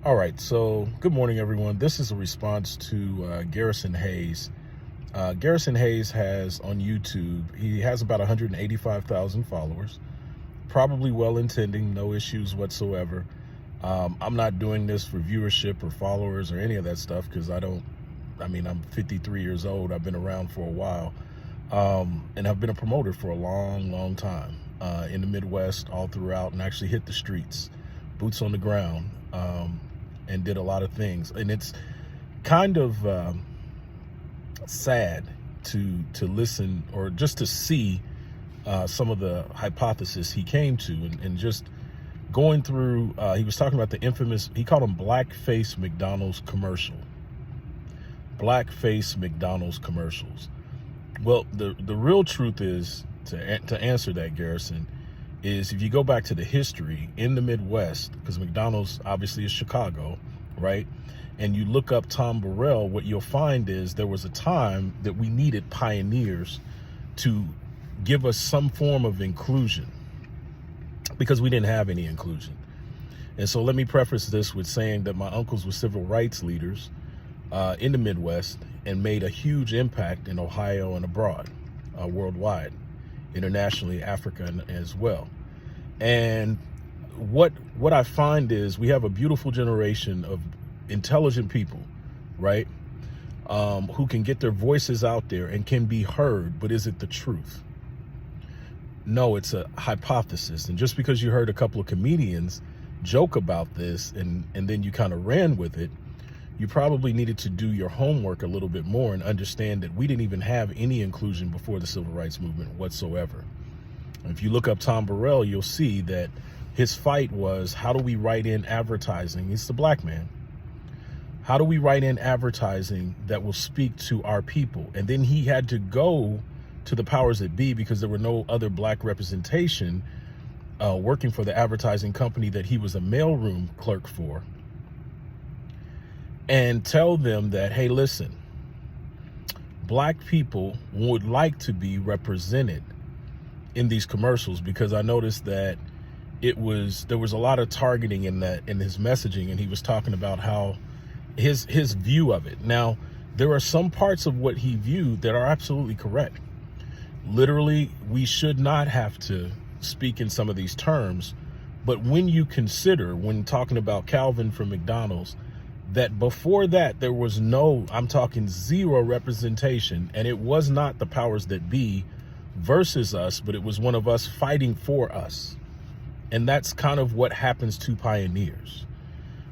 All right, so good morning, everyone. This is a response to Garrison Hayes. Garrison Hayes has on YouTube, he has about 185,000 followers, probably well-intending, no issues whatsoever. I'm not doing this for viewership or followers or any of that stuff because I'm 53 years old. I've been around for a while, and I've been a promoter for a long time in the Midwest, all throughout, and actually hit the streets, boots on the ground, and did a lot of things. And it's kind of sad to listen or just to see some of the hypothesis he came to, and just going through, he was talking about the infamous, he called them blackface McDonald's commercial. Blackface McDonald's commercials. Well, the real truth is, to answer that, Garrison, is if you go back to the history in the Midwest, because McDonald's obviously is Chicago, right? And you look up Tom Burrell, what you'll find is there was a time that we needed pioneers to give us some form of inclusion because we didn't have any inclusion. And so let me preface this with saying that my uncles were civil rights leaders in the Midwest and made a huge impact in Ohio and abroad, worldwide, internationally, Africa as well. And what I find is we have a beautiful generation of intelligent people, right? Who can get their voices out there and can be heard, but is it the truth? No, it's a hypothesis. And just because you heard a couple of comedians joke about this and then you kind of ran with it, you probably needed to do your homework a little bit more and understand that we didn't even have any inclusion before the civil rights movement whatsoever. If you look up Tom Burrell, you'll see that his fight was, how do we write in advertising? He's the black man. How do we write in advertising that will speak to our people? And then he had to go to the powers that be, because there were no other black representation working for the advertising company that he was a mailroom clerk for, and tell them that, hey, listen, black people would like to be represented in these commercials, because I noticed that there was a lot of targeting in his messaging, and he was talking about how his view of it. Now, there are some parts of what he viewed that are absolutely correct. Literally, we should not have to speak in some of these terms, but when you consider, when talking about Calvin from McDonald's, that before that there was no, I'm talking zero representation, and it was not the powers that be versus us, but it was one of us fighting for us. And that's kind of what happens to pioneers.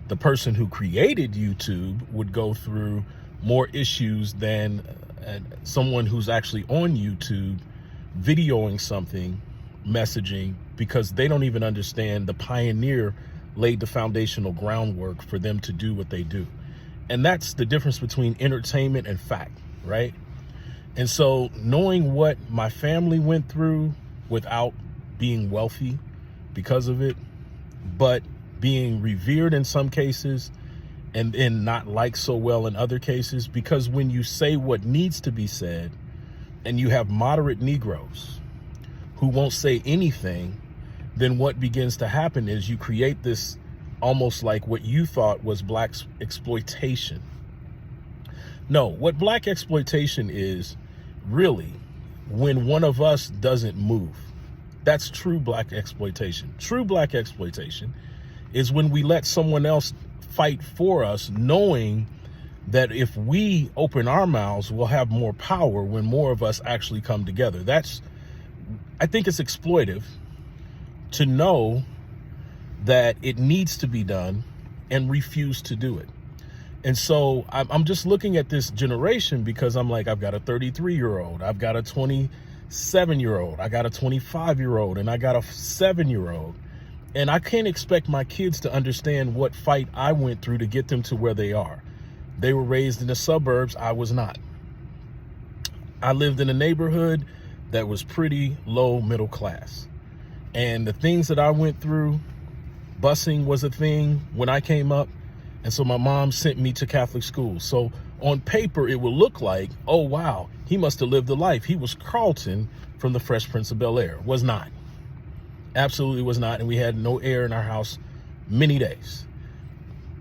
The person who created YouTube would go through more issues than someone who's actually on YouTube videoing something, messaging, because they don't even understand the pioneer laid the foundational groundwork for them to do what they do. And that's the difference between entertainment and fact, right? And so knowing what my family went through without being wealthy because of it, but being revered in some cases and then not liked so well in other cases, because when you say what needs to be said and you have moderate Negroes who won't say anything, then what begins to happen is you create this almost like what you thought was black exploitation. No, what black exploitation is really when one of us doesn't move. That's true black exploitation. True black exploitation is when we let someone else fight for us, knowing that if we open our mouths, we'll have more power when more of us actually come together. I think it's exploitive to know that it needs to be done and refuse to do it. And so I'm just looking at this generation, because I'm like, I've got a 33-year-old, I've got a 27-year-old, I got a 25-year-old, and I got a 7-year-old. And I can't expect my kids to understand what fight I went through to get them to where they are. They were raised in the suburbs. I was not. I lived in a neighborhood that was pretty low middle class. And the things that I went through, busing was a thing when I came up. And so my mom sent me to Catholic school. So on paper, it would look like, oh, wow, he must have lived a life. He was Carlton from the Fresh Prince of Bel-Air. Was not. Absolutely was not. And we had no air in our house many days.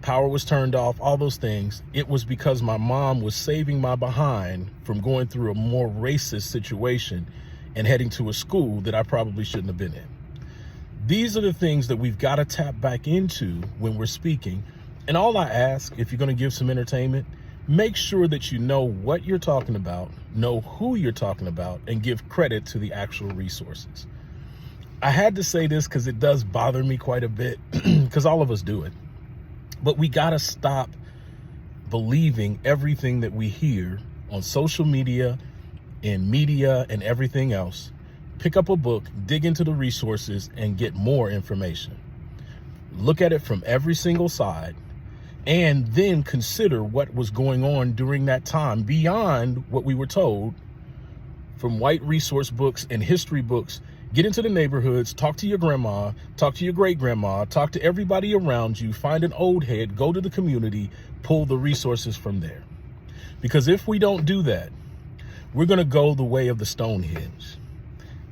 power was turned off, all those things. It was because my mom was saving my behind from going through a more racist situation and heading to a school that I probably shouldn't have been in. These are the things that we've got to tap back into when we're speaking. And all I ask, if you're going to give some entertainment, make sure that you know what you're talking about, know who you're talking about, and give credit to the actual resources. I had to say this because it does bother me quite a bit, because all of us do it. But we got to stop believing everything that we hear on social media, in media, and everything else. Pick up a book, dig into the resources, and get more information. Look at it from every single side, and then consider what was going on during that time beyond what we were told from white resource books and history books. Get into the neighborhoods, talk to your grandma, talk to your great-grandma, talk to everybody around you, find an old head, go to the community, pull the resources from there. Because if we don't do that, we're going to go the way of the Stonehenge.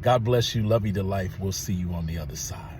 God bless you. Love you to life. We'll see you on the other side.